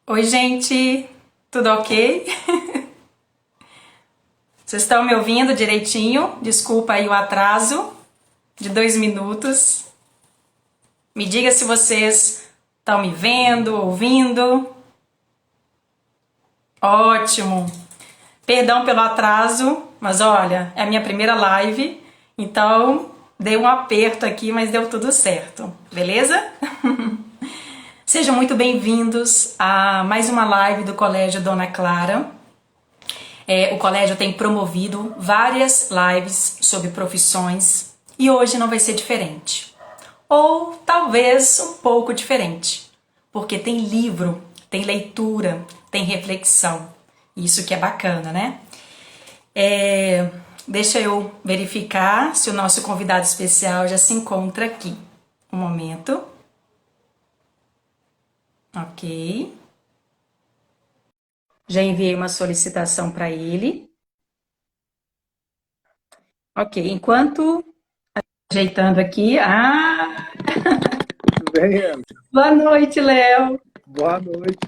Oi, gente, tudo ok? Vocês estão me ouvindo direitinho? Desculpa aí o atraso de 2 minutos. Me diga se vocês estão me vendo, ouvindo. Ótimo. Perdão pelo atraso, mas olha, é a minha primeira live, então dei um aperto aqui, mas deu tudo certo, beleza? Sejam muito bem-vindos a mais uma live do Colégio Dona Clara. O colégio tem promovido várias lives sobre profissões e hoje não vai ser diferente. Ou talvez um pouco diferente, porque tem livro, tem leitura, tem reflexão. Isso que é bacana, né? Deixa eu verificar se o nosso convidado especial já se encontra aqui. Um momento. Ok. Já enviei uma solicitação para ele. Ok, enquanto ajeitando aqui. Tudo bem, Ela? Boa noite, Léo. Boa noite.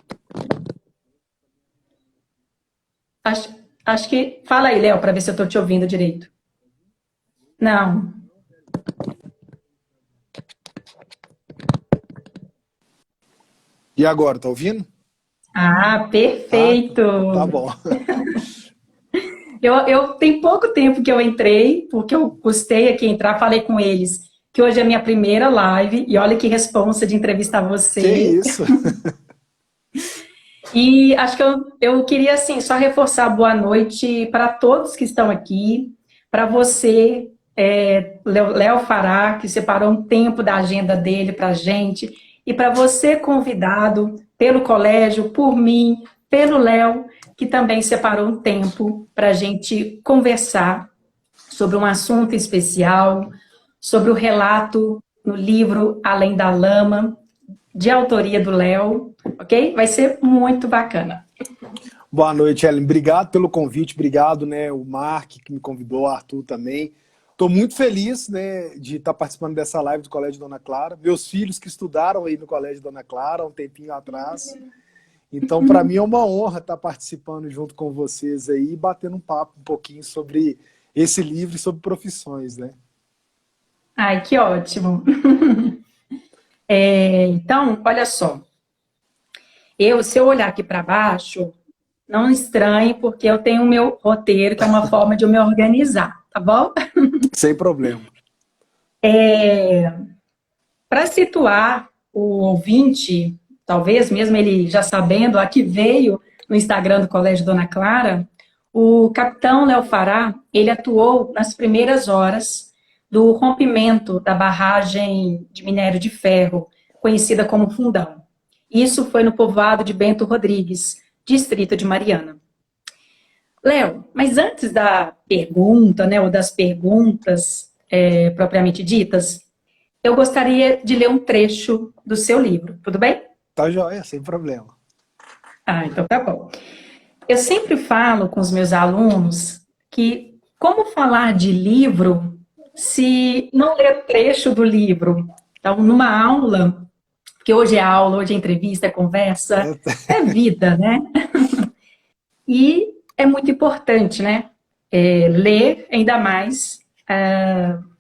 Acho que. Fala aí, Léo, para ver se eu estou te ouvindo direito. Não. E agora, tá ouvindo? Tá? Perfeito. Tá bom. Eu tenho pouco tempo que eu entrei, porque eu custei aqui entrar, falei com eles que hoje é a minha primeira live, e olha que responsa de entrevistar Que você. isso? E acho que eu queria, assim, só reforçar boa noite para todos que estão aqui, para você, Léo Fará, que separou um tempo da agenda dele para a gente, e para você, convidado pelo colégio, por mim, pelo Léo, que também separou um tempo para a gente conversar sobre um assunto especial, sobre o relato no livro Além da Lama, de autoria do Léo, ok? Vai ser muito bacana. Boa noite, Ellen. Obrigado pelo convite, obrigado, né, o Mark que me convidou, o Arthur também. Estou muito feliz, né, de estar participando dessa live do Colégio Dona Clara. Meus filhos que estudaram aí no Colégio Dona Clara há um tempinho atrás. Então, para mim é uma honra estar participando junto com vocês aí e batendo um papo um pouquinho sobre esse livro e sobre profissões, né? Ai, que ótimo. Então, olha só. Se eu olhar aqui para baixo, não estranhe, porque eu tenho o meu roteiro, que é uma forma de eu me organizar, tá bom? Sem problema. Para situar o ouvinte, talvez mesmo ele já sabendo a que veio no Instagram do Colégio Dona Clara, o capitão Léo Fará, ele atuou nas primeiras horas do rompimento da barragem de minério de ferro, conhecida como Fundão. Isso foi no povoado de Bento Rodrigues, distrito de Mariana. Léo, mas antes da pergunta, né, ou das perguntas propriamente ditas, eu gostaria de ler um trecho do seu livro, tudo bem? Tá joia, sem problema. Então tá bom. Eu sempre falo com os meus alunos que como falar de livro se não ler trecho do livro? Então, numa aula, porque hoje é aula, hoje é entrevista, é conversa, é vida, né? E é muito importante, né? Ler ainda mais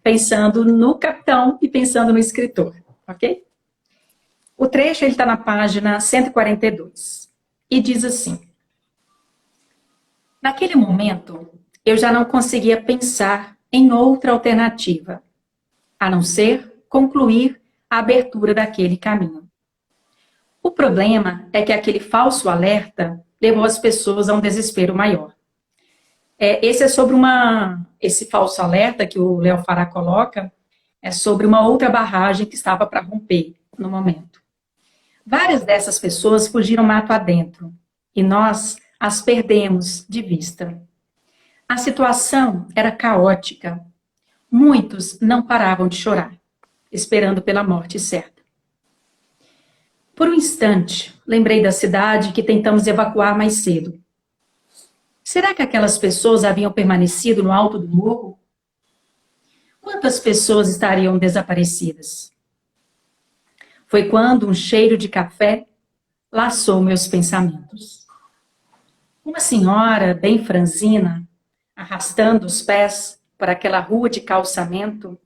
pensando no capitão e pensando no escritor, ok? O trecho está na página 142 e diz assim: naquele momento, eu já não conseguia pensar em outra alternativa, a não ser concluir a abertura daquele caminho. O problema é que aquele falso alerta levou as pessoas a um desespero maior. Esse é sobre esse falso alerta que o Léo Fará coloca, é sobre uma outra barragem que estava para romper no momento. Várias dessas pessoas fugiram mato adentro e nós as perdemos de vista. A situação era caótica. Muitos não paravam de chorar, esperando pela morte certa. Por um instante, lembrei da cidade que tentamos evacuar mais cedo. Será que aquelas pessoas haviam permanecido no alto do morro? Quantas pessoas estariam desaparecidas? Foi quando um cheiro de café laçou meus pensamentos. Uma senhora bem franzina, arrastando os pés por aquela rua de calçamento,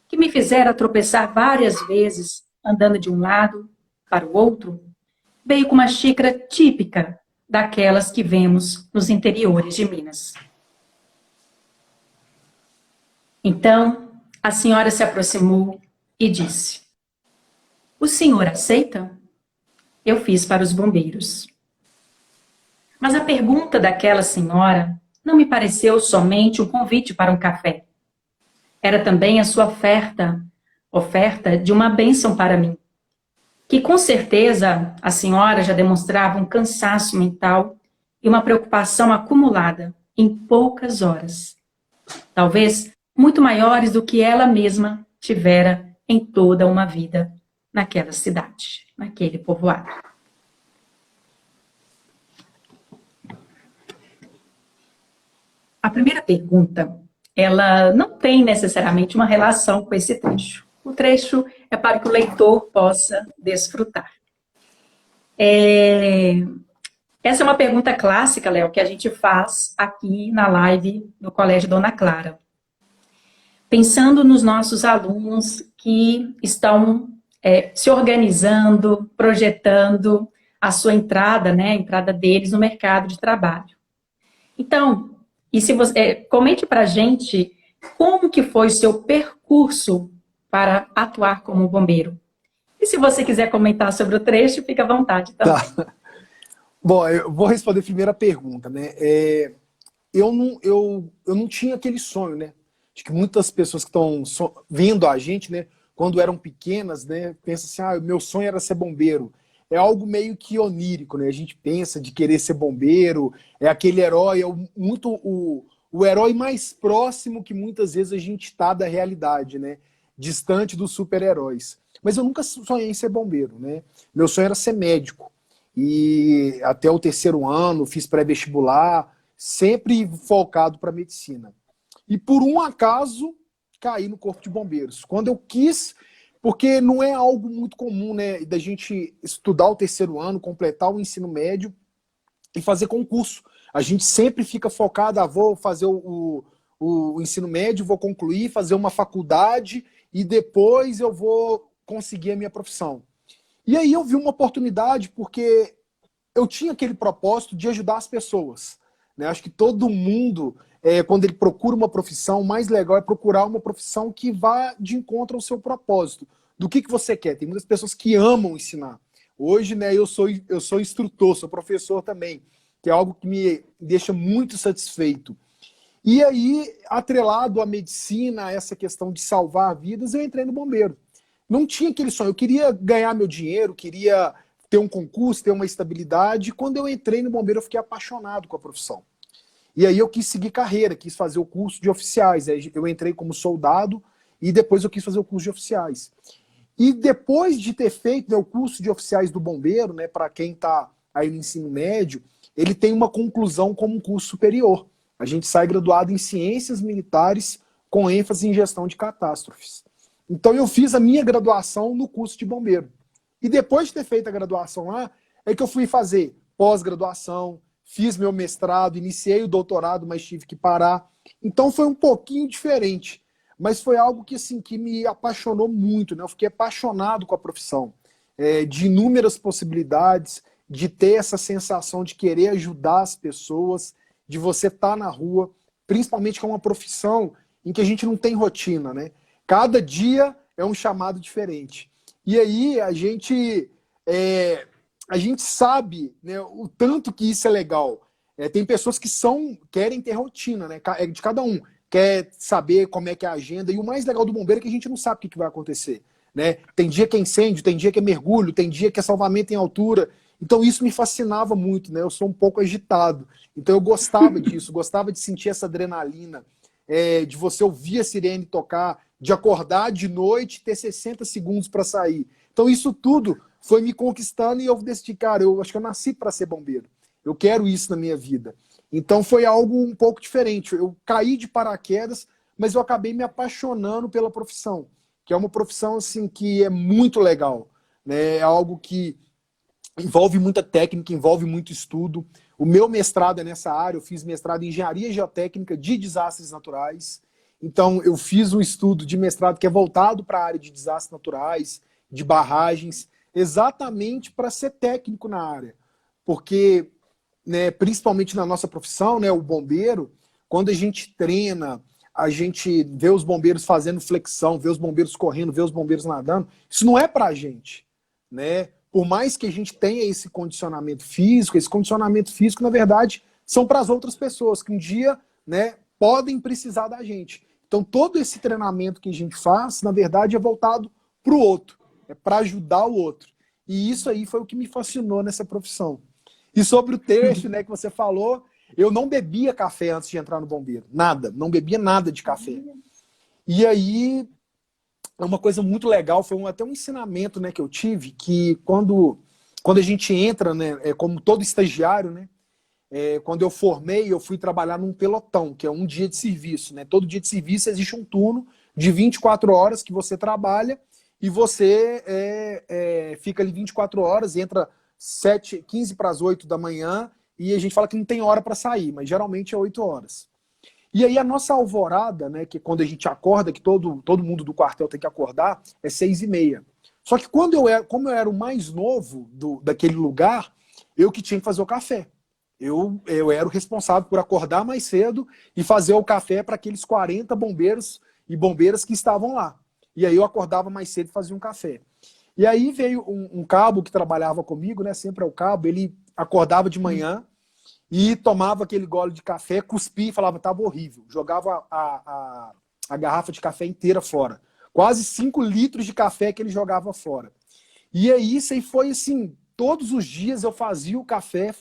que me fizera tropeçar várias vezes, andando de um lado para o outro, veio com uma xícara típica daquelas que vemos nos interiores de Minas. Então, a senhora se aproximou e disse: "O senhor aceita?" Eu fiz para os bombeiros. Mas a pergunta daquela senhora não me pareceu somente um convite para um café. Era também a sua oferta de uma bênção para mim, que com certeza a senhora já demonstrava um cansaço mental e uma preocupação acumulada em poucas horas. Talvez muito maiores do que ela mesma tivera em toda uma vida naquela cidade, naquele povoado. A primeira pergunta, ela não tem necessariamente uma relação com esse trecho. O trecho é para que o leitor possa desfrutar. Essa é uma pergunta clássica, Léo, que a gente faz aqui na live do Colégio Dona Clara. Pensando nos nossos alunos que estão se organizando, projetando a sua entrada, né, a entrada deles no mercado de trabalho. Então, e se você comente para a gente como que foi o seu percurso para atuar como bombeiro. E se você quiser comentar sobre o trecho, fica à vontade também. Tá. Bom, eu vou responder a primeira pergunta, né? Eu não tinha aquele sonho, né? Acho que muitas pessoas que estão vendo a gente, né, quando eram pequenas, né, pensam assim, meu sonho era ser bombeiro. É algo meio que onírico, né? A gente pensa de querer ser bombeiro, é aquele herói, o herói mais próximo que muitas vezes a gente está da realidade, né? Distante dos super-heróis. Mas eu nunca sonhei em ser bombeiro, né? Meu sonho era ser médico. E até o 3º ano, fiz pré-vestibular, sempre focado para medicina. E por um acaso, caí no Corpo de Bombeiros. Quando eu quis, porque não é algo muito comum, né, da gente estudar o 3º ano, completar o ensino médio e fazer concurso. A gente sempre fica focado, vou fazer o ensino médio, vou concluir, fazer uma faculdade e depois eu vou conseguir a minha profissão. E aí eu vi uma oportunidade porque eu tinha aquele propósito de ajudar as pessoas, né? Acho que todo mundo, quando ele procura uma profissão, o mais legal é procurar uma profissão que vá de encontro ao seu propósito. Do que você quer? Tem muitas pessoas que amam ensinar. Hoje, né, eu sou instrutor, sou professor também, que é algo que me deixa muito satisfeito. E aí, atrelado à medicina, a essa questão de salvar vidas, eu entrei no bombeiro. Não tinha aquele sonho, eu queria ganhar meu dinheiro, queria ter um concurso, ter uma estabilidade. Quando eu entrei no bombeiro, eu fiquei apaixonado com a profissão. E aí eu quis seguir carreira, quis fazer o curso de oficiais. Eu entrei como soldado e depois eu quis fazer o curso de oficiais. E depois de ter feito, né, o curso de oficiais do bombeiro, né, para quem está aí no ensino médio, ele tem uma conclusão como um curso superior. A gente sai graduado em ciências militares com ênfase em gestão de catástrofes. Então eu fiz a minha graduação no curso de bombeiro. E depois de ter feito a graduação lá, é que eu fui fazer pós-graduação, fiz meu mestrado, iniciei o doutorado, mas tive que parar. Então foi um pouquinho diferente. Mas foi algo que, assim, que me apaixonou muito, né? Eu fiquei apaixonado com a profissão. De inúmeras possibilidades, de ter essa sensação de querer ajudar as pessoas, de você estar na rua, principalmente com uma profissão em que a gente não tem rotina, né? Cada dia é um chamado diferente. E aí a gente sabe, né, o tanto que isso é legal. Tem pessoas que querem ter rotina, né? De cada um. Quer saber como é que é a agenda. E o mais legal do bombeiro é que a gente não sabe o que vai acontecer, né? Tem dia que é incêndio, tem dia que é mergulho, tem dia que é salvamento em altura. Então isso me fascinava muito, né? Eu sou um pouco agitado. Então eu gostava disso, gostava de sentir essa adrenalina, de você ouvir a sirene tocar, de acordar de noite e ter 60 segundos para sair. Então isso tudo foi me conquistando e eu decidi, cara, eu acho que eu nasci para ser bombeiro. Eu quero isso na minha vida. Então foi algo um pouco diferente. Eu caí de paraquedas, mas eu acabei me apaixonando pela profissão, que é uma profissão assim, que é muito legal, né? É algo que envolve muita técnica, envolve muito estudo. O meu mestrado é nessa área, eu fiz mestrado em Engenharia Geotécnica de Desastres Naturais. Então, eu fiz um estudo de mestrado que é voltado para a área de desastres naturais, de barragens, exatamente para ser técnico na área. Porque, né, principalmente na nossa profissão, né, o bombeiro, quando a gente treina, a gente vê os bombeiros fazendo flexão, vê os bombeiros correndo, vê os bombeiros nadando, isso não é para a gente, né? Por mais que a gente tenha esse condicionamento físico, na verdade, são para as outras pessoas que um dia, né, podem precisar da gente. Então, todo esse treinamento que a gente faz, na verdade, é voltado para o outro, é para ajudar o outro. E isso aí foi o que me fascinou nessa profissão. E sobre o trecho, né, que você falou, eu não bebia café antes de entrar no bombeiro. Nada, não bebia nada de café. E aí, uma coisa muito legal, foi até um ensinamento, né, que eu tive, que quando a gente entra, né, como todo estagiário, né, quando eu formei, eu fui trabalhar num pelotão, que é um dia de serviço, né? Todo dia de serviço existe um turno de 24 horas que você trabalha e você fica ali 24 horas, entra 15 para as 8 da manhã e a gente fala que não tem hora para sair, mas geralmente é 8 horas. E aí a nossa alvorada, né, que quando a gente acorda, que todo mundo do quartel tem que acordar, é 6h30. Só que como eu era o mais novo daquele lugar, eu que tinha que fazer o café. Eu era o responsável por acordar mais cedo e fazer o café para aqueles 40 bombeiros e bombeiras que estavam lá. E aí eu acordava mais cedo e fazia um café. E aí veio um cabo que trabalhava comigo, né? Sempre é o cabo, ele acordava de manhã e tomava aquele gole de café, cuspia e falava, estava horrível. Jogava a garrafa de café inteira fora. Quase 5 litros de café que ele jogava fora. E aí isso aí foi assim... Todos os dias eu fazia o café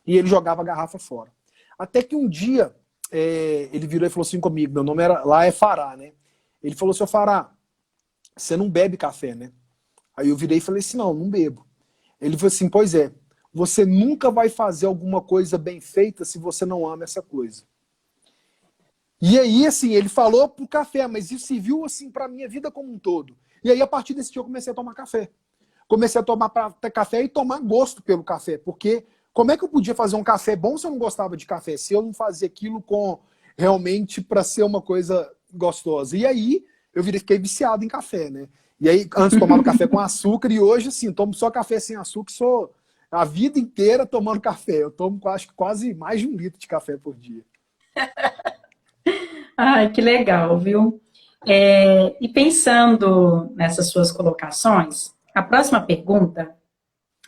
e ele jogava a garrafa fora. Até que um dia ele virou e falou assim comigo, meu nome lá é Fará, né? Ele falou, seu Fará, você não bebe café, né? Aí eu virei e falei assim, não bebo. Ele falou assim, pois é, você nunca vai fazer alguma coisa bem feita se você não ama essa coisa. E aí, assim, ele falou pro café, mas isso serviu assim pra minha vida como um todo. E aí, a partir desse dia, eu comecei a tomar café. Comecei a tomar café e tomar gosto pelo café, porque como é que eu podia fazer um café bom se eu não gostava de café, se eu não fazia aquilo realmente para ser uma coisa gostosa? E aí eu fiquei viciado em café, né? E aí antes eu tomava café com açúcar e hoje assim, tomo só café sem açúcar, sou a vida inteira tomando café. Eu tomo acho que quase mais de 1 litro de café por dia. Ai, que legal, viu? E pensando nessas suas colocações, a próxima pergunta,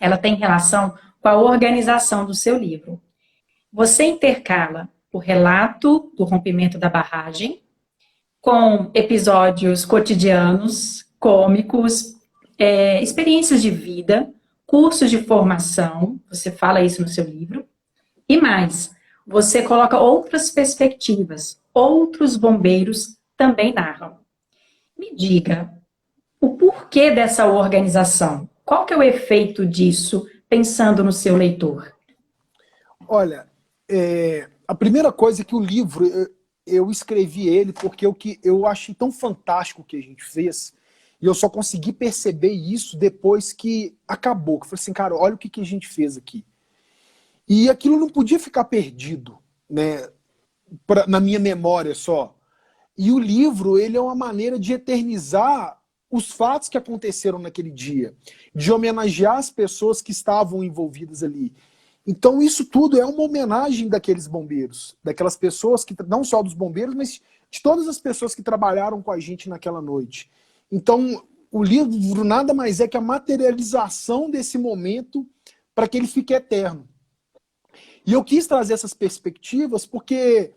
ela tem relação com a organização do seu livro. Você intercala o relato do rompimento da barragem com episódios cotidianos, cômicos, experiências de vida, cursos de formação, você fala isso no seu livro, e mais, você coloca outras perspectivas, outros bombeiros também narram. Me diga, o porquê dessa organização? Qual que é o efeito disso, pensando no seu leitor? Olha, a primeira coisa é que o livro, eu escrevi ele porque eu achei tão fantástico o que a gente fez, e eu só consegui perceber isso depois que acabou. Eu falei assim, cara, olha o que a gente fez aqui. E aquilo não podia ficar perdido, né, na minha memória só. E o livro, ele é uma maneira de eternizar os fatos que aconteceram naquele dia, de homenagear as pessoas que estavam envolvidas ali. Então isso tudo é uma homenagem daqueles bombeiros, daquelas pessoas, que não só dos bombeiros, mas de todas as pessoas que trabalharam com a gente naquela noite. Então o livro nada mais é que a materialização desse momento para que ele fique eterno. E eu quis trazer essas perspectivas porque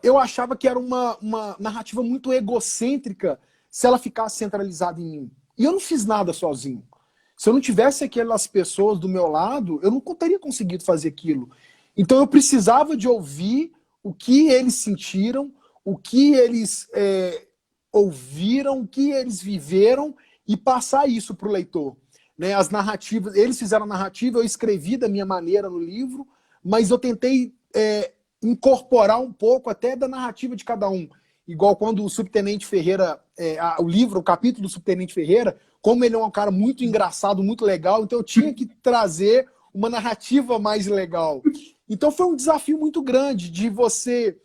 eu achava que era uma narrativa muito egocêntrica se ela ficasse centralizada em mim. E eu não fiz nada sozinho. Se eu não tivesse aquelas pessoas do meu lado, eu não teria conseguido fazer aquilo. Então eu precisava de ouvir o que eles sentiram, o que eles ouviram, o que eles viveram e passar isso para o leitor. Né, as narrativas, eles fizeram a narrativa, eu escrevi da minha maneira no livro, mas eu tentei incorporar um pouco até da narrativa de cada um. Igual quando o Subtenente Ferreira, o livro, o capítulo do Subtenente Ferreira, como ele é um cara muito engraçado, muito legal, então eu tinha que trazer uma narrativa mais legal. Então foi um desafio muito grande de você...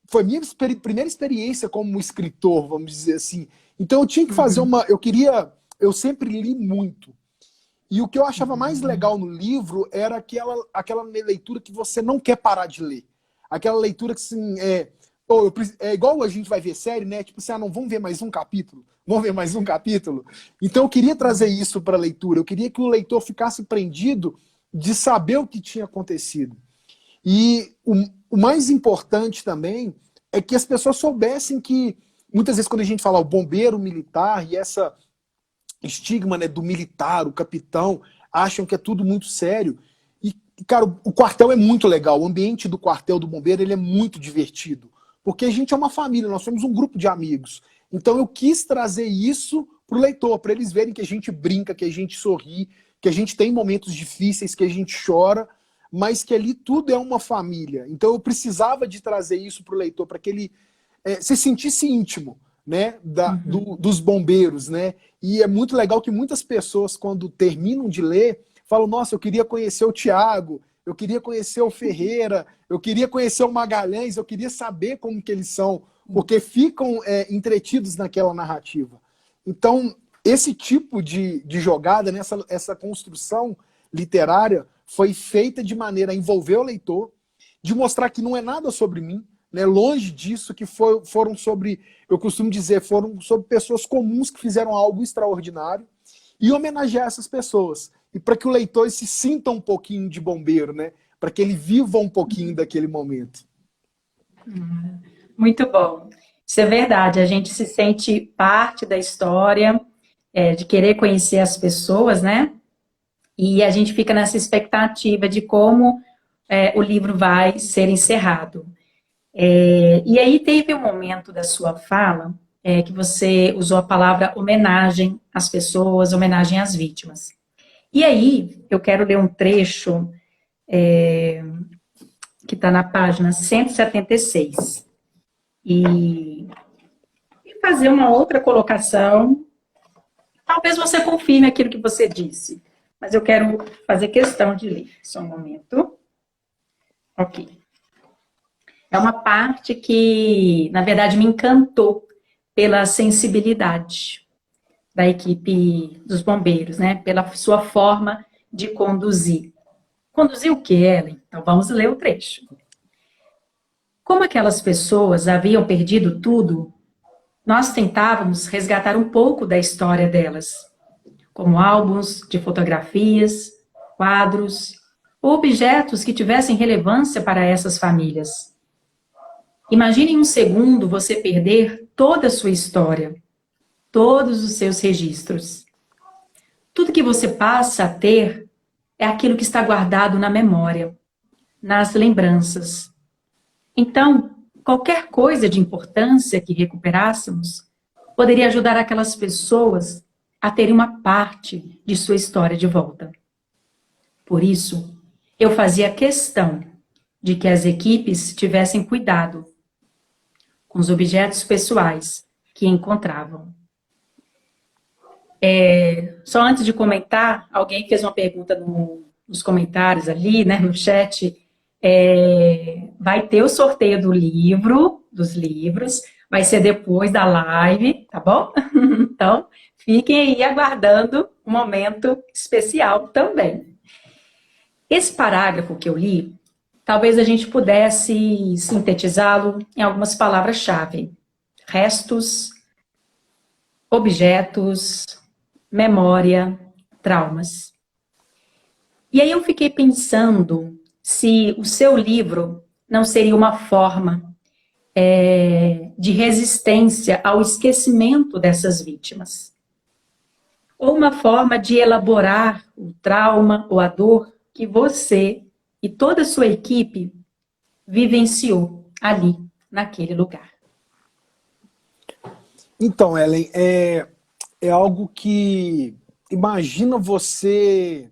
Foi minha primeira experiência como escritor, vamos dizer assim. Então eu tinha que fazer uma... Eu sempre li muito. E o que eu achava mais legal no livro era aquela leitura que você não quer parar de ler. Aquela leitura que, assim, é igual a gente vai ver série, né? Tipo assim, não, vamos ver mais um capítulo? Vamos ver mais um capítulo? Então eu queria trazer isso para a leitura. Eu queria que o leitor ficasse prendido de saber o que tinha acontecido. E o mais importante também é que as pessoas soubessem que, muitas vezes quando a gente fala o bombeiro militar e essa estigma, né, do militar, o capitão, acham que é tudo muito sério. E, cara, o quartel é muito legal, o ambiente do quartel do bombeiro ele é muito divertido, porque a gente é uma família, nós somos um grupo de amigos. Então eu quis trazer isso para o leitor, para eles verem que a gente brinca, que a gente sorri, que a gente tem momentos difíceis, que a gente chora, mas que ali tudo é uma família. Então eu precisava de trazer isso para o leitor, para que ele se sentisse íntimo, né, dos bombeiros, né? E é muito legal que muitas pessoas, quando terminam de ler, falam, nossa, eu queria conhecer o Tiago, eu queria conhecer o Ferreira, eu queria conhecer o Magalhães, eu queria saber como que eles são, porque ficam entretidos naquela narrativa. Então, esse tipo de jogada, né, essa construção literária foi feita de maneira a envolver o leitor, de mostrar que não é nada sobre mim, né, longe disso, que foram sobre, eu costumo dizer, foram sobre pessoas comuns que fizeram algo extraordinário, e homenagear essas pessoas. E para que o leitor se sinta um pouquinho de bombeiro, né, para que ele viva um pouquinho daquele momento. Muito bom. Isso é verdade, a gente se sente parte da história, de querer conhecer as pessoas, né? E a gente fica nessa expectativa de como o livro vai ser encerrado. E aí teve um momento da sua fala que você usou a palavra homenagem às pessoas, homenagem às vítimas. E aí eu quero ler um trecho que está na página 176 e fazer uma outra colocação. Talvez você confirme aquilo que você disse, mas eu quero fazer questão de ler. Só um momento. Ok. É uma parte que, na verdade, me encantou pela sensibilidade da equipe dos bombeiros, né? Pela sua forma de conduzir. Conduzir o quê, Ellen? Então, vamos ler o trecho. Como aquelas pessoas haviam perdido tudo, nós tentávamos resgatar um pouco da história delas, como álbuns de fotografias, quadros, ou objetos que tivessem relevância para essas famílias. Imagine em um segundo você perder toda a sua história, todos os seus registros. Tudo que você passa a ter é aquilo que está guardado na memória, nas lembranças. Então, qualquer coisa de importância que recuperássemos poderia ajudar aquelas pessoas a terem uma parte de sua história de volta. Por isso, eu fazia questão de que as equipes tivessem cuidado com os objetos pessoais que encontravam. Só antes de comentar, alguém fez uma pergunta nos comentários ali, né, no chat. Vai ter o sorteio dos livros, vai ser depois da live, tá bom? Então, fiquem aí aguardando um momento especial também. Esse parágrafo que eu li, talvez a gente pudesse sintetizá-lo em algumas palavras-chave. Restos, objetos, memória, traumas. E aí eu fiquei pensando se o seu livro não seria uma forma de resistência ao esquecimento dessas vítimas. Ou uma forma de elaborar o trauma ou a dor que você e toda a sua equipe vivenciou ali, naquele lugar. Então, Ellen, é algo que... Imagina você,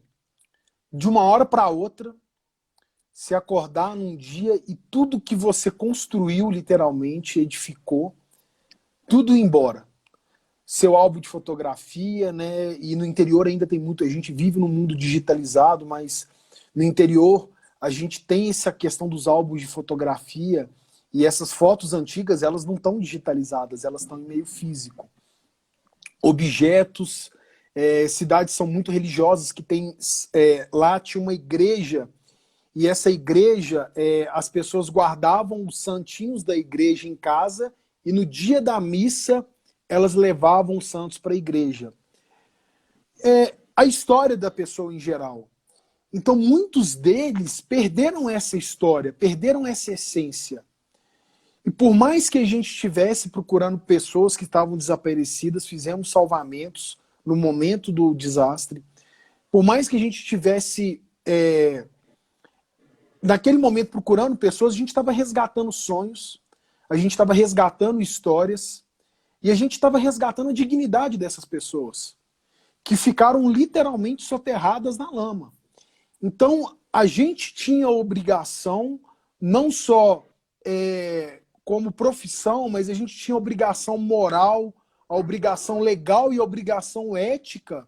de uma hora para outra, se acordar num dia e tudo que você construiu, literalmente, edificou, tudo ir embora. seu álbum de fotografia, né? E no interior ainda tem muito, a gente vive num mundo digitalizado, mas no interior a gente tem essa questão dos álbuns de fotografia e essas fotos antigas, elas não estão digitalizadas, elas estão em meio físico. Objetos, cidades são muito religiosas, que tem, lá tinha uma igreja, e essa igreja, as pessoas guardavam os santinhos da igreja em casa, e no dia da missa, elas levavam os santos para a igreja. A história da pessoa em geral. Então, muitos deles perderam essa história, perderam essa essência. E por mais que a gente estivesse procurando pessoas que estavam desaparecidas, fizemos salvamentos no momento do desastre, por mais que a gente estivesse, naquele momento, procurando pessoas, a gente estava resgatando sonhos, a gente estava resgatando histórias, e a gente estava resgatando a dignidade dessas pessoas, que ficaram literalmente soterradas na lama. Então, a gente tinha a obrigação, não só como profissão, mas a gente tinha a obrigação moral, a obrigação legal e a obrigação ética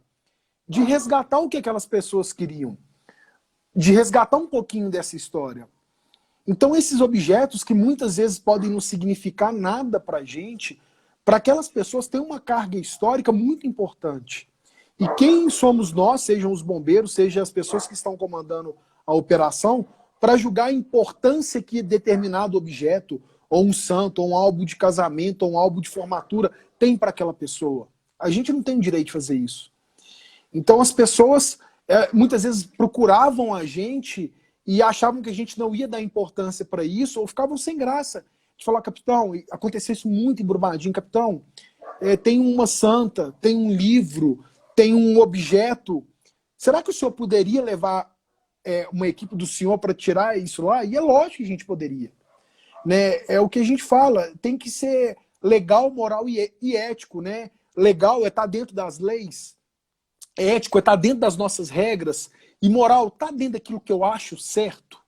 de resgatar o que aquelas pessoas queriam, de resgatar um pouquinho dessa história. Então, esses objetos que muitas vezes podem não significar nada para a gente, para aquelas pessoas têm uma carga histórica muito importante. E quem somos nós, sejam os bombeiros, sejam as pessoas que estão comandando a operação, para julgar a importância que determinado objeto, ou um santo, ou um álbum de casamento, ou um álbum de formatura, tem para aquela pessoa. A gente não tem o direito de fazer isso. Então as pessoas muitas vezes procuravam a gente e achavam que a gente não ia dar importância para isso, ou ficavam sem graça. De falar, capitão, aconteceu isso muito em Brumadinho, capitão, tem uma santa, tem um livro, tem um objeto. Será que o senhor poderia levar uma equipe do senhor para tirar isso lá? E é lógico que a gente poderia. Né? É o que a gente fala, tem que ser legal, moral e ético. Né? Legal é estar dentro das leis, ético é estar dentro das nossas regras, e moral está dentro daquilo que eu acho certo.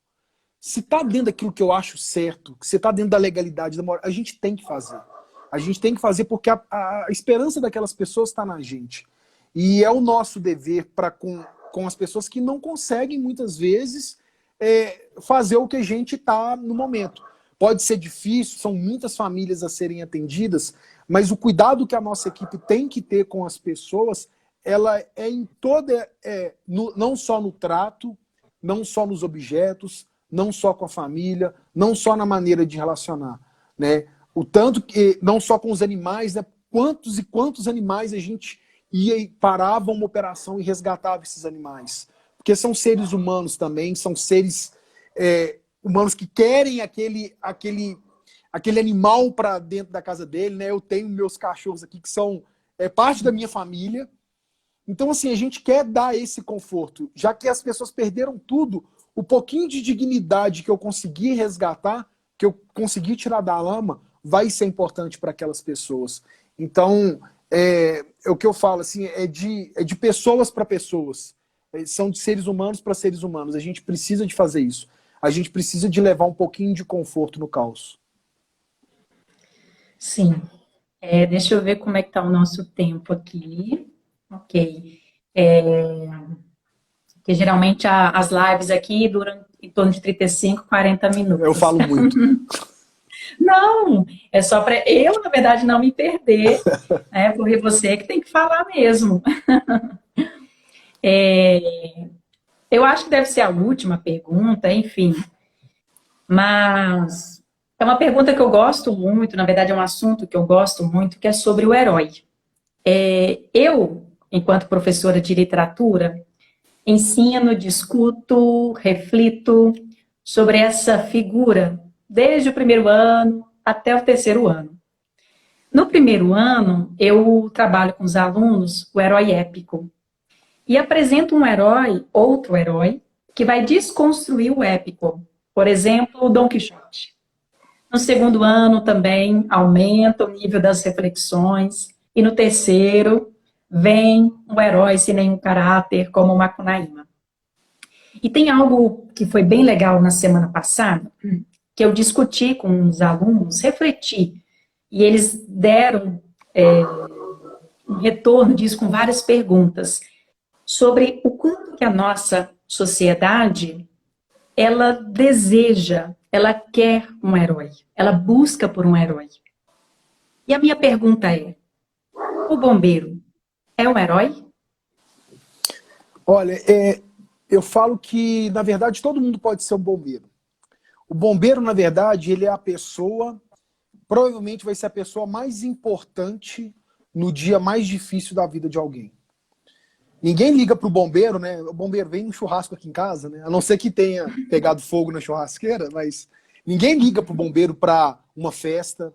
Se está dentro daquilo que eu acho certo, se está dentro da legalidade, da moral, a gente tem que fazer. A gente tem que fazer porque a esperança daquelas pessoas está na gente. E é o nosso dever para com as pessoas que não conseguem, muitas vezes, fazer o que a gente está no momento. Pode ser difícil, são muitas famílias a serem atendidas, mas o cuidado que a nossa equipe tem que ter com as pessoas, ela é em toda, não só no trato, não só nos objetos, não só com a família, não só na maneira de relacionar. Né? O tanto que, não só com os animais, né? Quantos e quantos animais a gente ia e parava uma operação e resgatava esses animais. Porque são seres humanos também, são seres humanos que querem aquele animal para dentro da casa dele. Né? Eu tenho meus cachorros aqui que são parte da minha família. Então, assim, a gente quer dar esse conforto. Já que as pessoas perderam tudo, o pouquinho de dignidade que eu consegui resgatar, que eu consegui tirar da lama, vai ser importante para aquelas pessoas. Então, o que eu falo, assim, é de pessoas para pessoas. São de seres humanos para seres humanos. A gente precisa de fazer isso. A gente precisa de levar um pouquinho de conforto no caos. Sim. Deixa eu ver como é que está o nosso tempo aqui. Ok. Porque geralmente as lives aqui duram em torno de 35, 40 minutos. Eu falo muito. Não, é só para eu, na verdade, não me perder, né? Porque você é que tem que falar mesmo. Eu acho que deve ser a última pergunta, enfim. Mas é uma pergunta que eu gosto muito, na verdade é um assunto que eu gosto muito, que é sobre o herói. Eu, enquanto professora de literatura, ensino, discuto, reflito sobre essa figura desde o primeiro ano até o terceiro ano. No primeiro ano, eu trabalho com os alunos o herói épico e apresento um herói, outro herói, que vai desconstruir o épico. Por exemplo, o Dom Quixote. No segundo ano também aumenta o nível das reflexões e no terceiro vem um herói sem nenhum caráter, como o Macunaíma. E tem algo que foi bem legal na semana passada, que eu discuti com os alunos, refleti, e eles deram um retorno disso com várias perguntas sobre o quanto que a nossa sociedade, ela deseja, ela quer um herói, ela busca por um herói. E a minha pergunta é, o bombeiro é um herói? Olha, eu falo que, na verdade, todo mundo pode ser um bombeiro. O bombeiro, na verdade, ele é a pessoa, provavelmente vai ser a pessoa mais importante no dia mais difícil da vida de alguém. Ninguém liga pro bombeiro, né? O bombeiro vem um churrasco aqui em casa, né? A não ser que tenha pegado fogo na churrasqueira, mas ninguém liga pro bombeiro para uma festa,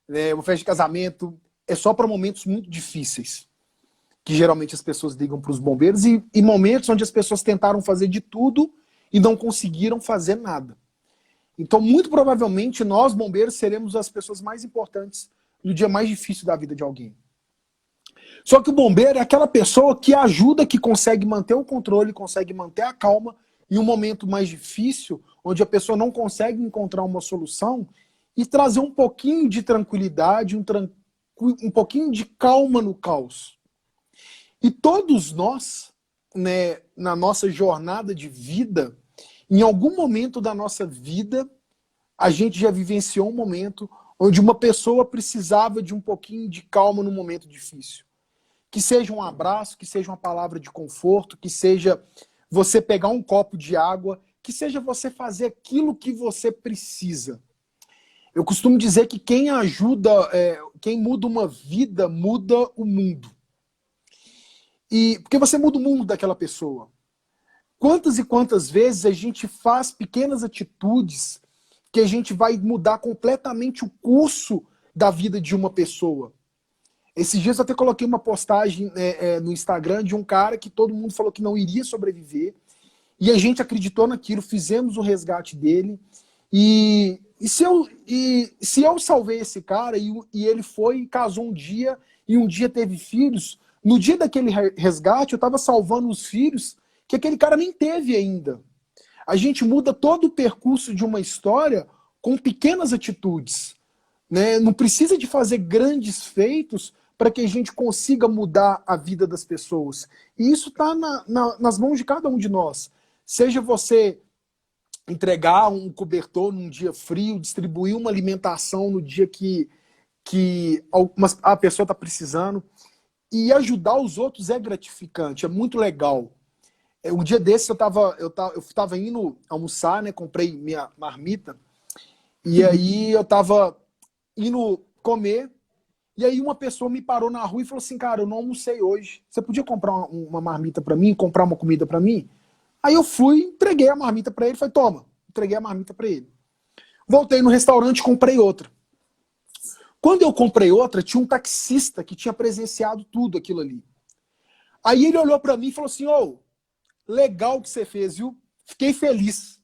né? Uma festa de casamento. É só para momentos muito difíceis que geralmente as pessoas ligam para os bombeiros e momentos onde as pessoas tentaram fazer de tudo e não conseguiram fazer nada. Então, muito provavelmente, nós, bombeiros, seremos as pessoas mais importantes no dia mais difícil da vida de alguém. Só que o bombeiro é aquela pessoa que ajuda, que consegue manter o controle, consegue manter a calma em um momento mais difícil, onde a pessoa não consegue encontrar uma solução, e trazer um pouquinho de tranquilidade, um pouquinho de calma no caos. E todos nós, né, na nossa jornada de vida, em algum momento da nossa vida, a gente já vivenciou um momento onde uma pessoa precisava de um pouquinho de calma no momento difícil. Que seja um abraço, que seja uma palavra de conforto, que seja você pegar um copo de água, que seja você fazer aquilo que você precisa. Eu costumo dizer que quem ajuda, quem muda uma vida, muda o mundo. E porque você muda o mundo daquela pessoa. Quantas e quantas vezes a gente faz pequenas atitudes que a gente vai mudar completamente o curso da vida de uma pessoa. Esses dias eu até coloquei uma postagem no Instagram de um cara que todo mundo falou que não iria sobreviver. E a gente acreditou naquilo, fizemos o resgate dele. E se eu salvei esse cara e ele foi, casou um dia e um dia teve filhos, no dia daquele resgate eu estava salvando os filhos que aquele cara nem teve ainda. A gente muda todo o percurso de uma história com pequenas atitudes, né? Não precisa de fazer grandes feitos para que a gente consiga mudar a vida das pessoas. E isso está nas mãos de cada um de nós. Seja você entregar um cobertor num dia frio, distribuir uma alimentação no dia que a pessoa está precisando. E ajudar os outros é gratificante, é muito legal. Um dia desse eu tava indo almoçar, né? Comprei minha marmita. E aí eu tava indo comer. E aí uma pessoa me parou na rua e falou assim, cara, eu não almocei hoje. Você podia comprar uma marmita pra mim, comprar uma comida pra mim? Aí eu fui, entreguei a marmita pra ele, falei, toma, entreguei a marmita pra ele. Voltei no restaurante e comprei outra. Quando eu comprei outra, tinha um taxista que tinha presenciado tudo aquilo ali. Aí ele olhou pra mim e falou assim, ô, legal que você fez, viu? Fiquei feliz.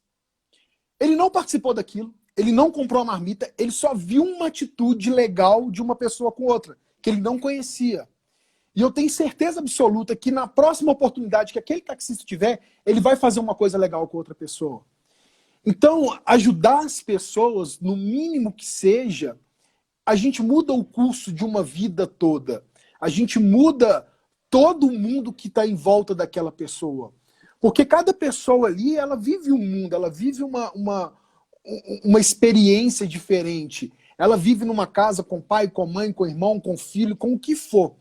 Ele não participou daquilo. Ele não comprou a marmita, ele só viu uma atitude legal de uma pessoa com outra, que ele não conhecia. E eu tenho certeza absoluta que na próxima oportunidade que aquele taxista tiver, ele vai fazer uma coisa legal com outra pessoa. Então, ajudar as pessoas, no mínimo que seja, a gente muda o curso de uma vida toda. A gente muda todo o mundo que está em volta daquela pessoa. Porque cada pessoa ali, ela vive um mundo, ela vive uma experiência diferente. Ela vive numa casa com pai, com mãe, com irmão, com filho, com o que for.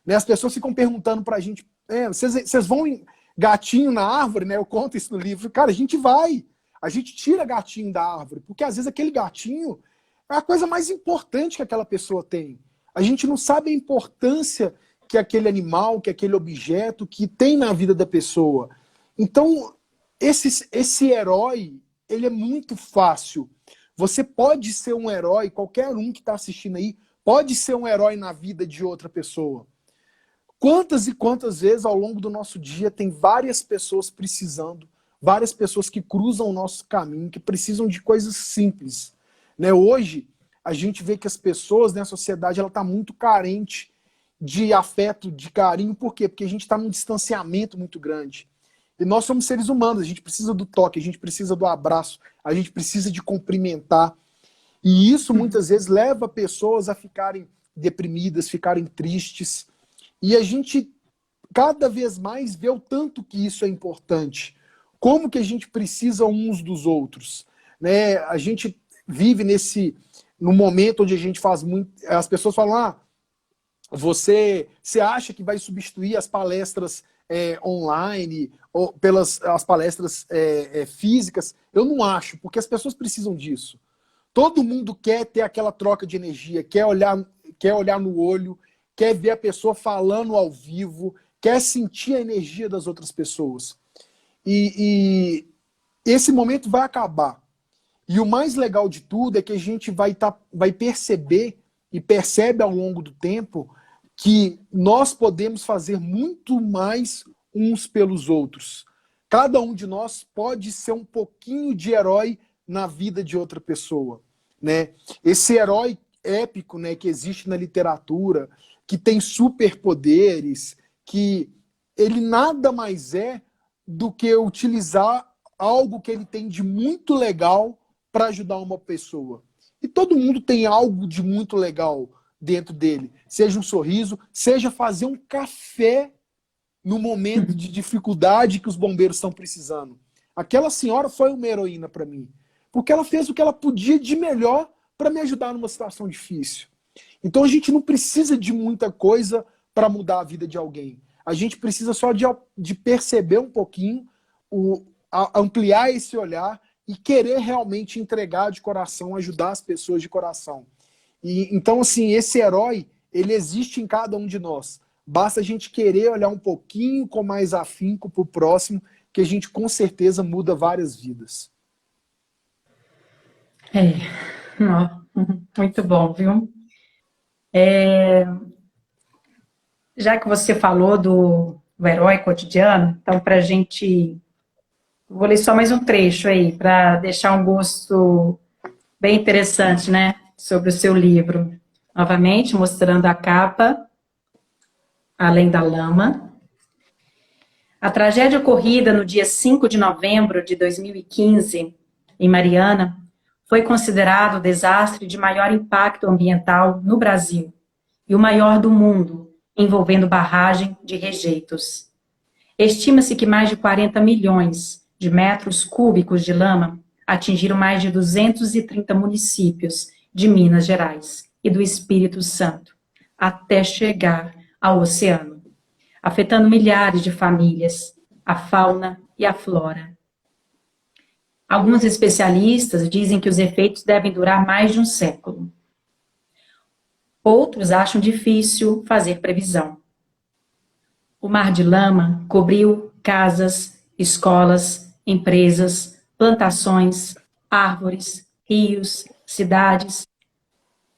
Né? As pessoas ficam perguntando pra gente, vocês vão em gatinho na árvore? Né? Eu conto isso no livro. Cara, a gente vai. A gente tira gatinho da árvore, porque às vezes aquele gatinho é a coisa mais importante que aquela pessoa tem. A gente não sabe a importância que aquele animal, que aquele objeto, que tem na vida da pessoa. Então, esse herói, ele é muito fácil. Você pode ser um herói, qualquer um que está assistindo aí, pode ser um herói na vida de outra pessoa. Quantas e quantas vezes ao longo do nosso dia tem várias pessoas precisando, várias pessoas que cruzam o nosso caminho, que precisam de coisas simples. Né? Hoje, a gente vê que as pessoas, né, a sociedade, ela está muito carente de afeto, de carinho. Por quê? Porque a gente está num distanciamento muito grande. E nós somos seres humanos, a gente precisa do toque, a gente precisa do abraço, a gente precisa de cumprimentar. E isso muitas vezes leva pessoas a ficarem deprimidas, ficarem tristes. E a gente cada vez mais vê o tanto que isso é importante. Como que a gente precisa uns dos outros, né? A gente vive no momento onde a gente faz muito... As pessoas falam, você acha que vai substituir as palestras online ou as palestras físicas? Eu não acho, porque as pessoas precisam disso. Todo mundo quer ter aquela troca de energia, quer olhar no olho, quer ver a pessoa falando ao vivo, quer sentir a energia das outras pessoas. E esse momento vai acabar. E o mais legal de tudo é que a gente vai perceber e percebe ao longo do tempo que nós podemos fazer muito mais uns pelos outros. Cada um de nós pode ser um pouquinho de herói na vida de outra pessoa, né? Esse herói épico, né, que existe na literatura, que tem superpoderes, que ele nada mais é do que utilizar algo que ele tem de muito legal para ajudar uma pessoa. E todo mundo tem algo de muito legal dentro dele. Seja um sorriso, seja fazer um café no momento de dificuldade que os bombeiros estão precisando. Aquela senhora foi uma heroína para mim, porque ela fez o que ela podia de melhor para me ajudar numa situação difícil. Então a gente não precisa de muita coisa para mudar a vida de alguém. A gente precisa só de perceber um pouquinho, ampliar esse olhar e querer realmente entregar de coração, ajudar as pessoas de coração. Então, assim, esse herói, ele existe em cada um de nós. Basta a gente querer olhar um pouquinho com mais afinco para o próximo, que a gente com certeza muda várias vidas. Muito bom, viu? Já que você falou do herói cotidiano, então para a gente... Vou ler só mais um trecho aí, para deixar um gosto bem interessante, né? Sobre o seu livro. Novamente, mostrando a capa, Além da Lama. A tragédia ocorrida no dia 5 de novembro de 2015, em Mariana, foi considerado o desastre de maior impacto ambiental no Brasil e o maior do mundo, envolvendo barragem de rejeitos. Estima-se que mais de 40 milhões de metros cúbicos de lama atingiram mais de 230 municípios de Minas Gerais e do Espírito Santo, até chegar ao oceano, afetando milhares de famílias, a fauna e a flora. Alguns especialistas dizem que os efeitos devem durar mais de um século. Outros acham difícil fazer previsão. O mar de lama cobriu casas, escolas, empresas, plantações, árvores, rios, cidades.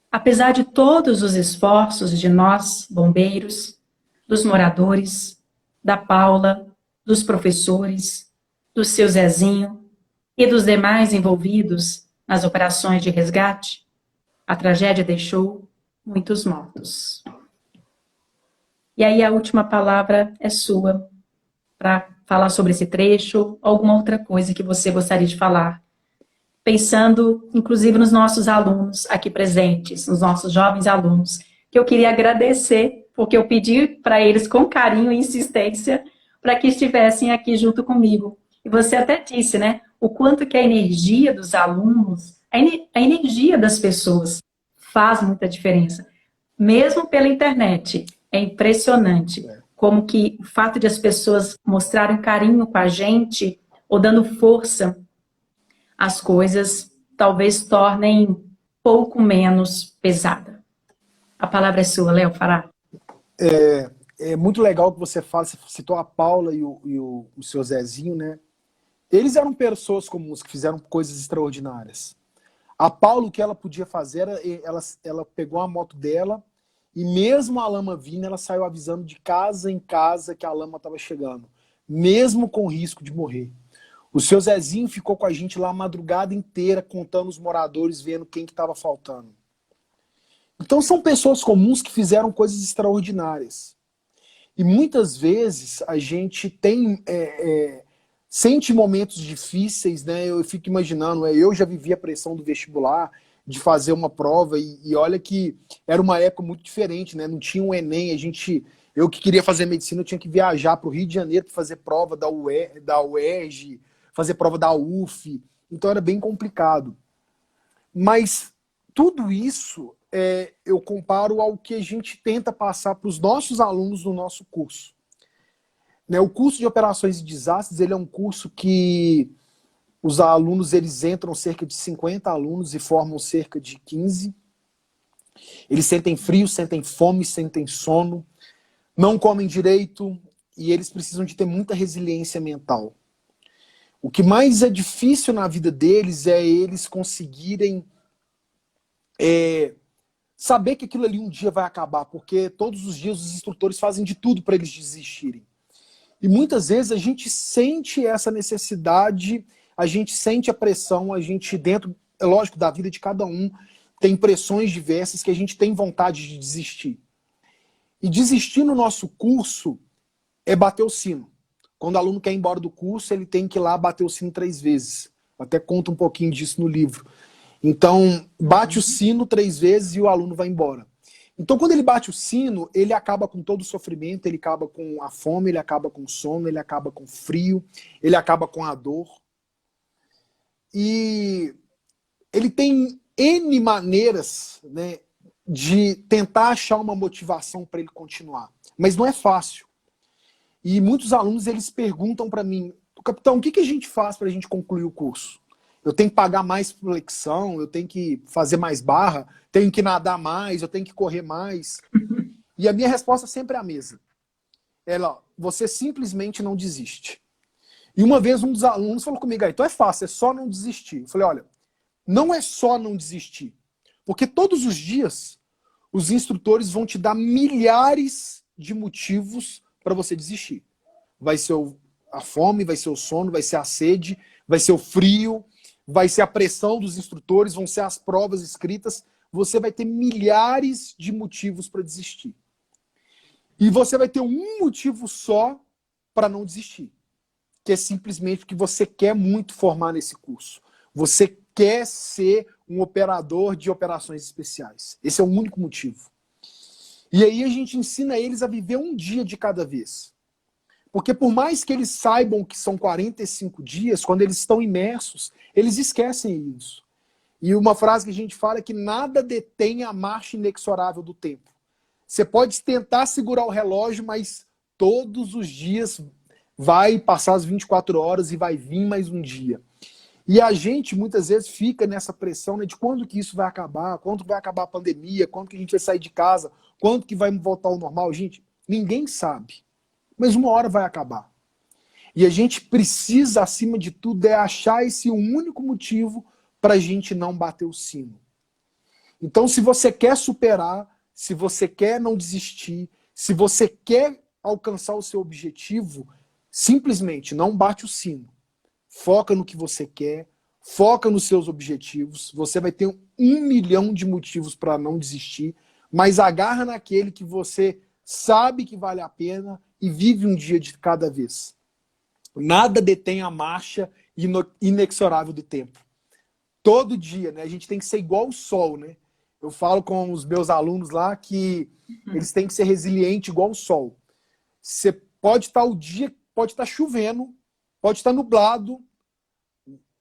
Apesar de todos os esforços de nós, bombeiros, dos moradores, da Paula, dos professores, do seu Zezinho e dos demais envolvidos nas operações de resgate, a tragédia deixou muitos mortos. E aí a última palavra é sua, para falar sobre esse trecho, ou alguma outra coisa que você gostaria de falar. Pensando, inclusive, nos nossos alunos aqui presentes, nos nossos jovens alunos, que eu queria agradecer, porque eu pedi para eles com carinho e insistência, para que estivessem aqui junto comigo. E você até disse, né, o quanto que a energia dos alunos, a energia das pessoas faz muita diferença. Mesmo pela internet, é impressionante como que o fato de as pessoas mostrarem carinho com a gente, ou dando força, as coisas talvez tornem pouco menos pesada. A palavra é sua, Léo Fará. É muito legal que você fala, você citou a Paula e o seu Zezinho, né? Eles eram pessoas comuns que fizeram coisas extraordinárias. A Paula, o que ela podia fazer, ela pegou a moto dela e mesmo a lama vindo, ela saiu avisando de casa em casa que a lama estava chegando, mesmo com risco de morrer. O seu Zezinho ficou com a gente lá a madrugada inteira, contando os moradores, vendo quem que estava faltando. Então são pessoas comuns que fizeram coisas extraordinárias. E muitas vezes a gente sente momentos difíceis, né? Eu fico imaginando, eu já vivi a pressão do vestibular, de fazer uma prova, e olha que era uma época muito diferente, né? Não tinha um Enem, Eu que queria fazer medicina, eu tinha que viajar para o Rio de Janeiro para fazer prova da UERJ, fazer prova da UF. Então era bem complicado. Mas tudo isso eu comparo ao que a gente tenta passar para os nossos alunos no nosso curso. Né, o curso de Operações e Desastres, ele é um curso que os alunos, eles entram cerca de 50 alunos e formam cerca de 15. Eles sentem frio, sentem fome, sentem sono, não comem direito e eles precisam de ter muita resiliência mental. O que mais é difícil na vida deles é eles conseguirem saber que aquilo ali um dia vai acabar, porque todos os dias os instrutores fazem de tudo para eles desistirem. E muitas vezes a gente sente essa necessidade, a gente sente a pressão, a gente dentro, é lógico, da vida de cada um, tem pressões diversas que a gente tem vontade de desistir. E desistir no nosso curso é bater o sino. Quando o aluno quer ir embora do curso, ele tem que ir lá bater o sino 3 vezes. Eu até conto um pouquinho disso no livro. Então, bate o sino 3 vezes e o aluno vai embora. Então, quando ele bate o sino, ele acaba com todo o sofrimento, ele acaba com a fome, ele acaba com o sono, ele acaba com o frio, ele acaba com a dor. E ele tem N maneiras, né, de tentar achar uma motivação para ele continuar. Mas não é fácil. E muitos alunos, eles perguntam para mim, capitão, o que a gente faz para a gente concluir o curso? Eu tenho que pagar mais flexão, eu tenho que fazer mais barra, tenho que nadar mais, eu tenho que correr mais. E a minha resposta sempre é a mesma. Você simplesmente não desiste. E uma vez um dos alunos falou comigo, então é fácil, é só não desistir. Eu falei, olha, não é só não desistir. Porque todos os dias, os instrutores vão te dar milhares de motivos para você desistir. Vai ser a fome, vai ser o sono, vai ser a sede, vai ser o frio, vai ser a pressão dos instrutores, vão ser as provas escritas. Você vai ter milhares de motivos para desistir. E você vai ter um motivo só para não desistir. Que é simplesmente que você quer muito formar nesse curso. Você quer ser um operador de operações especiais. Esse é o único motivo. E aí a gente ensina eles a viver um dia de cada vez. Porque por mais que eles saibam que são 45 dias, quando eles estão imersos, eles esquecem isso. E uma frase que a gente fala é que nada detém a marcha inexorável do tempo. Você pode tentar segurar o relógio, mas todos os dias vai passar as 24 horas e vai vir mais um dia. E a gente, muitas vezes, fica nessa pressão, né, de quando que isso vai acabar, quando vai acabar a pandemia, quando que a gente vai sair de casa, quando que vai voltar ao normal. Gente, ninguém sabe. Mas uma hora vai acabar. E a gente precisa, acima de tudo, achar esse único motivo para a gente não bater o sino. Então, se você quer superar, se você quer não desistir, se você quer alcançar o seu objetivo, simplesmente não bate o sino. Foca no que você quer, foca nos seus objetivos. Você vai ter 1 milhão de motivos para não desistir, mas agarra naquele que você sabe que vale a pena e vive um dia de cada vez. Nada detém a marcha inexorável do tempo. Todo dia, né? A gente tem que ser igual o sol, né? Eu falo com os meus alunos lá que eles têm que ser resilientes igual o sol. Você pode estar o dia, pode estar chovendo, pode estar nublado,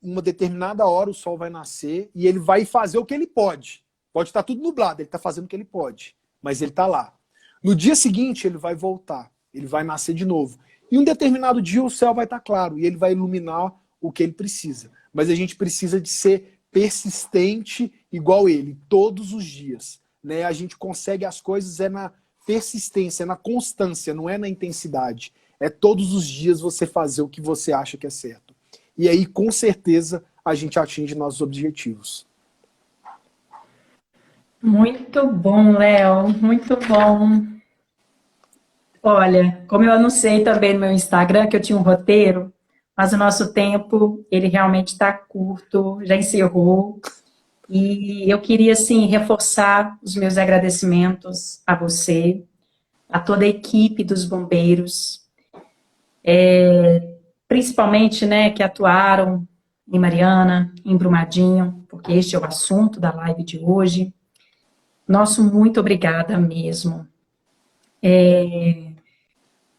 uma determinada hora o sol vai nascer e ele vai fazer o que ele pode. Pode estar tudo nublado, ele está fazendo o que ele pode, mas ele está lá. No dia seguinte ele vai voltar, ele vai nascer de novo. E um determinado dia o céu vai estar claro e ele vai iluminar o que ele precisa. Mas a gente precisa de ser persistente igual ele, todos os dias. Né? A gente consegue as coisas na persistência, na constância, não é na intensidade. É todos os dias você fazer o que você acha que é certo. E aí, com certeza, a gente atinge nossos objetivos. Muito bom, Léo, muito bom. Olha, como eu anunciei também no meu Instagram que eu tinha um roteiro, mas o nosso tempo, ele realmente está curto, já encerrou. E eu queria, assim, reforçar os meus agradecimentos a você, a toda a equipe dos bombeiros, principalmente, né, que atuaram em Mariana, em Brumadinho, porque este é o assunto da live de hoje. Nosso muito obrigada mesmo.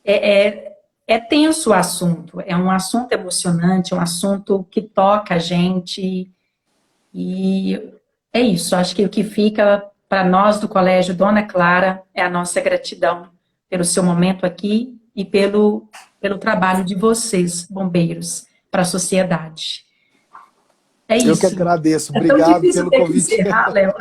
É tenso o assunto, é um assunto emocionante, um assunto que toca a gente, e é isso. Acho que o que fica para nós do Colégio Dona Clara é a nossa gratidão pelo seu momento aqui e pelo trabalho de vocês, bombeiros, para a sociedade. É isso. Eu que agradeço. É tão Obrigado difícil pelo ter que convite. encerrar, Léo.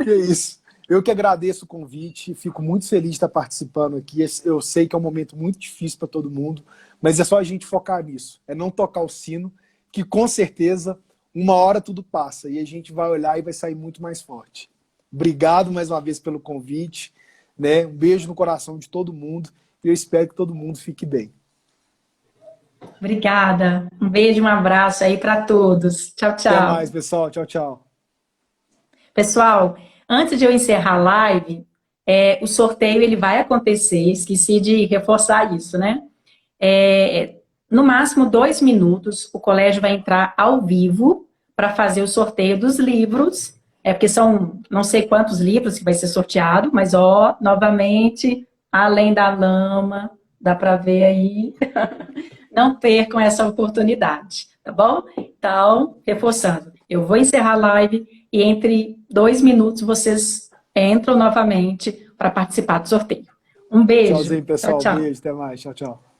Que isso. Eu que agradeço o convite, fico muito feliz de estar participando aqui. Eu sei que é um momento muito difícil para todo mundo, mas é só a gente focar nisso. É não tocar o sino, que com certeza, uma hora tudo passa e a gente vai olhar e vai sair muito mais forte. Obrigado mais uma vez pelo convite, né? Um beijo no coração de todo mundo e eu espero que todo mundo fique bem. Obrigada. Um beijo e um abraço aí para todos. Tchau, Até tchau. mais, pessoal. Tchau, tchau. Pessoal, antes de eu encerrar a live, o sorteio ele vai acontecer, esqueci de reforçar isso, né? No máximo 2 minutos, o colégio vai entrar ao vivo para fazer o sorteio dos livros, porque são não sei quantos livros que vai ser sorteado, mas, novamente, Além da Lama, dá para ver aí, não percam essa oportunidade, tá bom? Então, reforçando, eu vou encerrar a live e entre 2 minutos vocês entram novamente para participar do sorteio. Um beijo. Tchauzinho, Tchau, pessoal. tchau. Beijo, até mais. Tchau, tchau.